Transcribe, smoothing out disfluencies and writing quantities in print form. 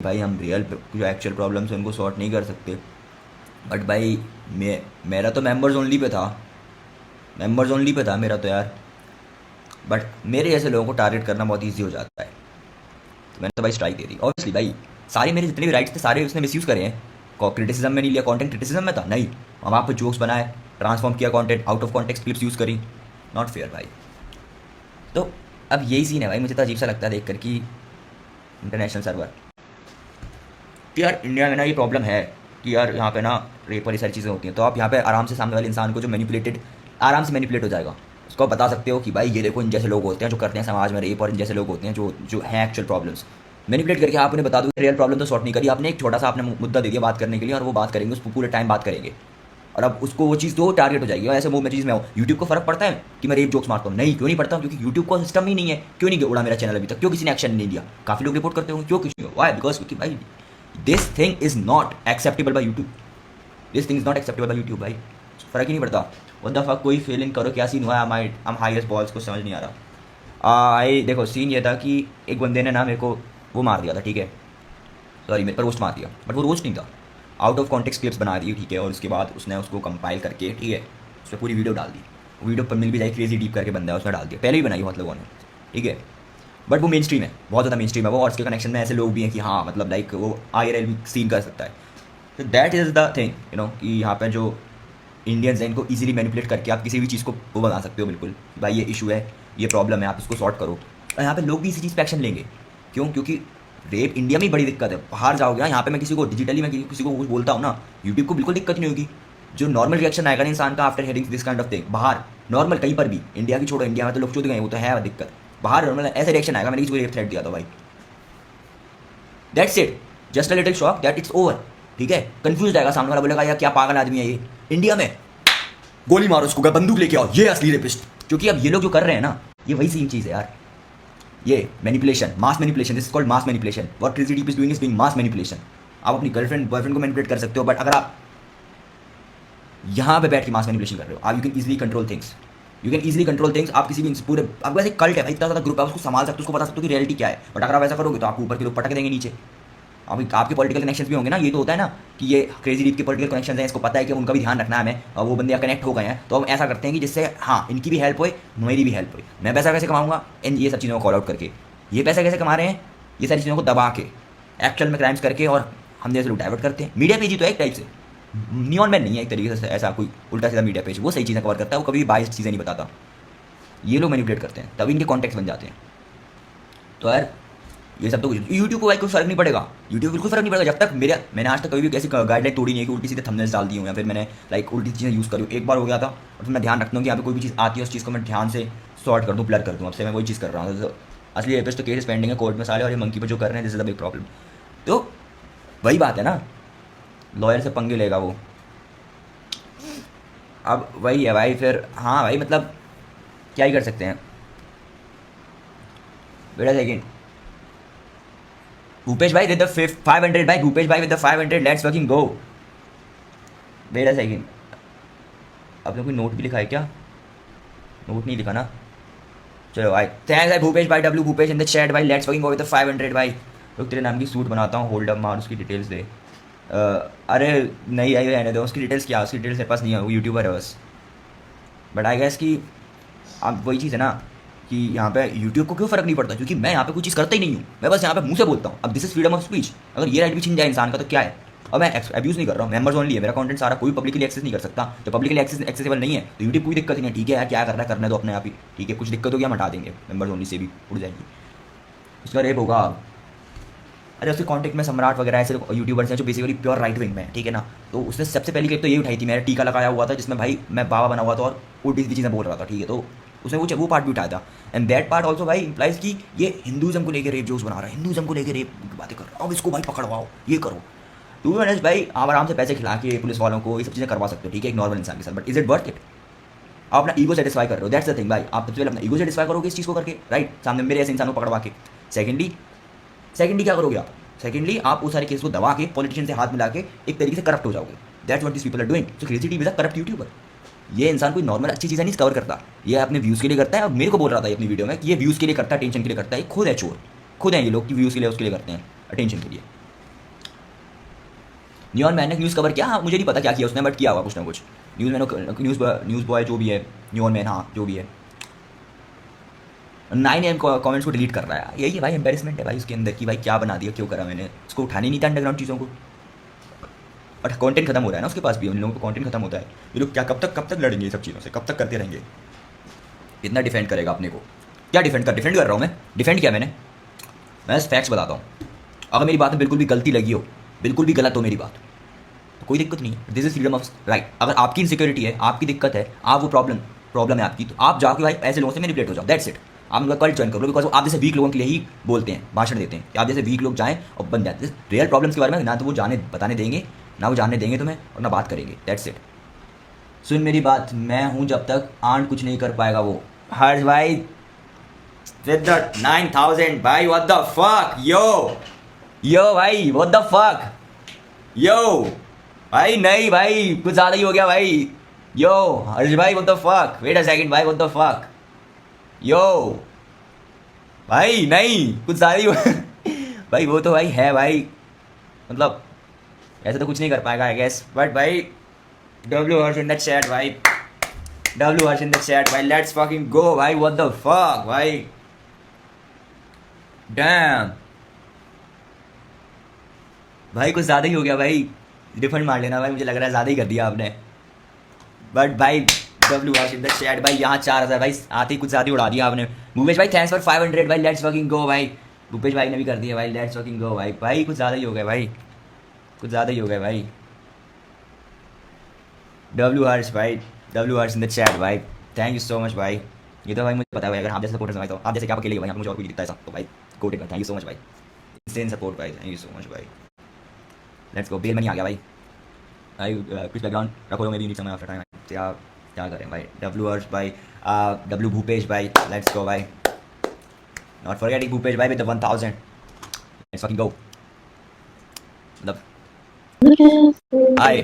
भाई हम रियल जो एक्चुअल प्रॉब्लम्स हैं उनको सॉर्ट नहीं कर सकते। बट भाई मेरा तो मेंबर्स ओनली पे था मेरा तो यार। बट मेरे जैसे लोगों को टारगेट करना बहुत ईजी हो जाता है, तो मैंने तो भाई स्ट्राइक दे दी ऑब्वियसली भाई। सारे मेरे जितने भी राइट्स थे सारे उसने मिसयूज़ करे हैं। क्रिटिसिज्म में नहीं लिया, कंटेंट क्रिटिसिज्म में था नहीं, हम वहाँ पर जोक्स बनाए, ट्रांसफॉर्म किया content, out of context clips use करी। नॉट फेयर भाई। तो अब यही सीन है भाई, मुझे तो अजीब सा लगता है देख कर कि इंटरनेशनल सर्वर, कि यार इंडिया में ना ये प्रॉब्लम है कि यार यहाँ पे ना रेप वाली सारी चीज़ें होती हैं, तो आप यहाँ पे आराम से सामने वाले इंसान को जो मैनिपुलेटेड आराम से मैनिपुलेट हो जाएगा, उसको आप बता सकते हो कि भाई ये देखो इन जैसे लोग होते हैं जो करते हैं समाज में रेप, और इन जैसे लोग होते हैं जो जो हैं एक्चुअल प्रॉब्लम्स। मैनिपुलेट करके आप उन्हें बता दो रियल प्रॉब्लम तो सॉर्ट नहीं करी आपने, एक छोटा सा आपने मुद्दा दे दिया बात करने के लिए, और वो बात करेंगे, उसको पूरे टाइम बात करेंगे, और अब उसको वो चीज़ तो टारगेट हो जाएगी। और ऐसे वो मैं चीज़ में यूट्यूब को फर्क पड़ता है कि मैं रेप जोक्स मारता हूँ? नहीं, क्यों नहीं पड़ता? क्योंकि यूट्यूब का सिस्टम ही नहीं है। क्यों नहीं उड़ा मेरा चैनल अभी तक? क्यों किसी ने एक्शन नहीं लिया? काफ़ी लोग रिपोर्ट करते होंगे, क्यों किसी ने? वाई? बिकॉज क्योंकि भाई this thing is not acceptable bye YouTube. This thing is not acceptable bye YouTube भाई। फर्क ही नहीं पड़ता। व्हाट द फक, कोई फीलिंग करो क्या सीन हुआ है, हम हाईएस्ट बॉल्स को समझ नहीं आ रहा। आई देखो सीन ये था कि एक बंदे ने ना मेरे को वो मार दिया था, ठीक है, सॉरी मेरे पर रोस्ट मार दिया, बट वो रोस्ट नहीं था, आउट ऑफ कॉन्टेक्स्ट क्लिप्स बना दी, ठीक है, और उसके बाद उसने उसको कंपाइल करके, ठीक है, उस पर पूरी वीडियो डाल दी। वीडियो पर मिल भी जाए, क्रेजी डीप करके बंदा है, उसने डाल दिया, पहले ही बनाई बहुत लोगों ने, ठीक है, बट वो मेन स्ट्रीम है, बहुत ज़्यादा मेन स्ट्रीम है वो, और उसके कनेक्शन में ऐसे लोग भी हैं कि हाँ मतलब लाइक वो IRL भी सीन कर सकता है। तो that is the thing you know, कि यहाँ पे जो इंडियंस हैं इनको ईजिली मैनिपुलेट करके आप किसी भी चीज़ को वो बना सकते हो, बिल्कुल भाई ये इशू है, ये प्रॉब्लम है, आप इसको सॉर्ट करो, और यहाँ पे लोग भी इसी चीज़ पे एक्शन लेंगे। क्यों? क्योंकि रेप इंडिया में ही बड़ी दिक्कत है, बाहर जाओगे ना, यहाँ पे मैं किसी को डिजिटली मैं किसी को कुछ बोलता हूँ ना, यूट्यूब को बिल्कुल दिक्कत नहीं होगी। जो नॉर्मल रिएक्शन आएगा ना इंसान का after hearing this kind of thing, बाहर नॉर्मल कहीं पर भी, इंडिया की छोड़ो, इंडिया में तो लोग चुद गए, वो तो है दिक्कत, बाहर नॉर्मल ऐसे रिएक्शन आएगा, मैंने किसी को रेप थ्रेट दिया था भाई, that's it, just a little shock that it's over, ठीक है, कंफ्यूज आएगा, सामने वाला बोलेगा यार क्या पागल आदमी है ये, इंडिया में गोली मारो उसको, बंदूक लेके आओ, ये असली रेपिस्ट। क्योंकि अब ये लोग जो कर रहे हैं ना, ये वही सेम चीज़ है यार, ये manipulation, mass manipulation, this is called mass manipulation. What crazy deep is doing is being mass manipulation. आप अपनी गर्लफ्रेंड बॉयफ्रेंड को मैनिपुलेट कर सकते हो, बट अगर आप यहाँ पे बैठ के मास मैनिपुलेशन कर रहे हो, आप you can easily control things, you can easily control things. आप किसी भी पूरे, आपको ऐसे कल्ट है भाई, इतना ज़्यादा ग्रुप है, उसको संभाल सकते हो, उसको बता सकते हो कि रियलिटी क्या है, बट अगर आप ऐसा करोगे तो आपको ऊपर के लोग पटक देंगे नीचे। आपके पॉलिटिकल कनेक्शंस भी होंगे ना, ये तो होता है ना कि ये क्रेजी डीप के पॉलिटिकल कनेक्शंस हैं, इसको पता है कि उनका भी ध्यान रखना है हमें, और वो बंदे कनेक्ट हो गए हैं, तो हम ऐसा करते हैं कि जिससे हाँ इनकी भी हेल्प होए, मेरी भी हेल्प होए। मैं पैसा कैसे कमाऊंगा? इन ये सब चीज़ों को कॉल आउट करके। ये पैसा कैसे कमा रहे हैं? ये सारी चीज़ों को दबा के, एक्चुअल में क्राइम्स करके, और हम जैसे लोग डाइवर्ट करते हैं। मीडिया पेज ही तो है एक टाइप से, नियॉन मैन नहीं है एक तरीके से, ऐसा कोई उल्टा सीधा मीडिया पेज, वो सही चीज़ें कवर करता है, वो कभी बाइस्ड चीज़ें नहीं बताता। ये लोग मैनिपुलेट करते हैं, तभी इनके कॉन्टेक्ट बन जाते हैं। तो यार ये सब तो यूट्यूब को भाई कोई फर्क नहीं पड़ेगा, यूट्यूब बिल्कुल फर्क नहीं पड़ेगा जब तक मैंने आज तक कभी भी ऐसी गाइडलाइन तोड़ी नहीं है कि उल्टी सीधे थंबनेल्स डाल दी हूँ, या फिर मैंने लाइक उल्टी चीज़ें यूज़ करूँ। एक बार हो गया था, और फिर मैं ध्यान रखता हूँ कि यहाँ पे कोई भी चीज़ आती है उस चीज़ को मैं ध्यान से सॉर्ट कर दूँ, ब्लर कर दूँ। अब से मैं वही चीज़ कर रहा हूँ। तो असली रेपिस्ट तो केस पेंडिंग है कोर्ट में साले, और ये मंकी पे जो कर रहे हैं this is the big problem. तो वही बात है ना, लॉयर से पंगे लेगा वो, अब वही है भाई। फिर हाँ भाई मतलब क्या ही कर सकते हैं। बेटा सेकेंड भूपेश भाई विद द 500 भाई, भूपेश भाई with the 500, let's working go. Wait a second, आपने कोई नोट भी लिखा है क्या? नोट नहीं लिखा ना, चलो भाई थैंक्स भाई भूपेश भाई, W Bhupesh in the chat भाई, let's working go with the 500 भाई। लोग तेरे नाम की सूट बनाता हूँ, होल्ड अप मार, उसकी डिटेल्स दे। अरे नहीं आई रहने दो, उसकी डिटेल्स क्या, उसकी डिटेल्स मेरे पास नहीं है, वो यूट्यूबर है बस। बट आई गेस कि अब वही चीज़ है ना कि यहाँ पे यूट्यूब को क्यों फ़र्क नहीं पड़ता, क्योंकि मैं यहाँ पे कोई चीज़ करता ही नहीं हूँ, मैं बस यहाँ पे मुंह से बोलता हूँ। अब this is freedom of speech, अगर ये राइट भी छीन जाए इंसान का तो क्या है। और मैं अब्यूज़ नहीं कर रहा हूँ, मेंबर्स ओनली है मेरा कंटेंट सारा, कोई पब्लिकली एक्सेस नहीं कर सकता। तो पब्लिकली एक्सेसिबल नहीं है तो यूट्यूब कोई दिक्कत नहीं है, ठीक है यार क्या करना है करने दो अपने आप ही, ठीक है, कुछ दिक्कत होगी हम हटा देंगे, मेंबर्स ओनली से भी उड़ जाएगी। उसका रेप होगा। अरे उसके कॉन्टेक्ट में सम्राट वगैरह ऐसे यूट्यूबर्स हैं जो बेसिकली प्योर राइट विंग में है, ठीक है ना। तो उसने सबसे पहली क्लिप तो ये उठाई थी, मेरा टीका लगाया हुआ था जिसमें भाई मैं बाबा बना हुआ था और उल्टी सीधी चीज़ें बोल रहा था, ठीक है। तो उसने वो पार्ट भी उठाया था, एंड दैट पार्ट ऑल्सो भाई इम्प्लाइज कि ये हिंदुज़म को लेकर रेप जोक्स बना रहा है, हिंदुज़म को लेकर रेप बातें कर रहा है, अब इसको भाई पकड़वाओ, ये करो। टू बी ऑनेस्ट भाई आप आराम से पैसे खिला के पुलिस वालों को ये सब चीज़ें करवा सकते हो, ठीक है, एक नॉर्मल इंसान के साथ, but is it worth it? आप अपना ईगो सेटिस्फाई कर रहे हो, दैट्स द थिंग भाई। आप सबसे पहले अपना ईगो सेटिस्फाई करोगे इस चीज़ को करके, राइट, सामने मेरे ऐसे इंसान को पकड़वा के। सेकेंडली क्या करोगे आप? सेकेंडली आप उस सारे केस को दबा के पॉलिटिशियन से हाथ मिला के एक तरीके से करप्ट हो जाओगे। That's what this people are doing. So crazy TV is a corrupt YouTuber. ये इंसान कोई नॉर्मल अच्छी चीज़ें नहीं कवर करता, ये अपने व्यूज़ के लिए करता है। और मेरे को बोल रहा था अपनी वीडियो में कि ये व्यूज़ के लिए करता है, टेंशन के लिए करता है, खुद है चोर, खुद हैं ये लोग कि व्यूज़ के लिए उसके लिए करते हैं, अटेंशन के लिए। नियॉन मैन ने न्यूज़ कवर किया, हाँ मुझे नहीं पता क्या किया उसने, बट किया होगा कुछ ना कुछ। न्यूज़ मैन, न्यूज़ बॉय जो भी है, नियॉन मैन, हाँ जो भी है, 9 AM कमेंट्स को डिलीट कर रहा है। यही है भाई, एम्बेरसमेंट है भाई उसके अंदर कि भाई क्या बना दिया, क्यों करा मैंने, उसको उठाने नहीं था अंडरग्राउंड चीज़ों को। और कंटेंट खत्म हो रहा है ना उसके पास भी, उन लोगों को कंटेंट खत्म होता है। ये लोग क्या कब तक लड़ेंगे ये सब चीज़ों से, कब तक करते रहेंगे? कितना डिफेंड करेगा अपने को? क्या डिफेंड कर रहा हूँ मैं? डिफेंड किया मैंने? मैं फैक्ट्स बताता हूँ। अगर मेरी बात में बिल्कुल भी गलती लगी हो, बिल्कुल भी गलत हो मेरी बात, तो कोई दिक्कत नहीं है, this is freedom of right. अगर आपकी इनसिक्योरिटी है, आपकी दिक्कत है, आप वो प्रॉब्लम है आपकी, तो आप जाके भाई ऐसे लोगों से मैनिपुलेट हो जाओ, दैट्स इट। आप उनका कल्ट ज्वाइन करो, बिकॉज आप जैसे वीक लोगों के लिए ही बोलते हैं, भाषण देते हैं कि आप जैसे वीक लोग जाएं और बन जाते हैं। रियल प्रॉब्लम्स के बारे में ना तो वो बताने देंगे, ना वो जानने देंगे तुम्हें, और ना बात करेंगे, दैट्स इट। सुन मेरी बात, मैं हूँ जब तक, आंट कुछ नहीं कर पाएगा वो। हर्ष भाई विद द 9000 भाई, व्हाट द फक यो भाई, व्हाट द फक यो भाई, नहीं भाई कुछ ज़्यादा ही हो गया भाई। यो हर्ष भाई, what the fuck, wait a second भाई, व्हाट द फक यो भाई, नहीं कुछ ज़्यादा ही हो भाई वो तो भाई है भाई, मतलब ऐसे तो कुछ नहीं कर पाएगा आई गेस, बट भाई W Harsh in the chat भाई, W Harsh in the chat भाई, लेट्स फकिंग गो भाई, व्हाट द फक भाई, डैम भाई कुछ ज़्यादा ही हो गया भाई, रिफंड मार लेना भाई, मुझे लग रहा है ज़्यादा ही कर दिया आपने। बट भाई W R in the chat भाई, यहाँ 4000 भाई आते ही कुछ ज़्यादा ही उड़ा दिया आपने। भूपेश भाई थैंक्स फॉर 500 भाई, लेट्स फकिंग गो भाई, भूपेश भाई ने भी कर दिया भाई, लेट्स फकिंग गो भाई। भाई कुछ ज़्यादा ही हो गया भाई, कुछ ज़्यादा ही हो गया भाई। डब्ल्यू आर्स भाई, W Rs in the chat भाई, थैंक यू सो मच भाई। ये तो भाई मुझे पता है भाई, अगर आप जैसे सपोर्टर्स हैं तो आप जैसे क्या अकेले भाई, मुझे और कोई दिखता है तो भाई कोटेड भाई, थैंक यू सो मच भाई, इंसेन सपोर्ट भाई, थैंक यू सो मच भाई। लेट्स गो, बेल मनी आ गया भाई। भाई कुछ बैकग्राउंड रखो तो, मेरी नीचे में आफ्टर टाइम क्या क्या करें भाई। डब्ल्यू हर्ष भाई, डब्ल्यू भूपेश भाई, लेट्स गो भाई, नॉट फॉरगेटिंग भूपेश भाई विद द 1000, लेट्स फकिंग गो। मतलब हाय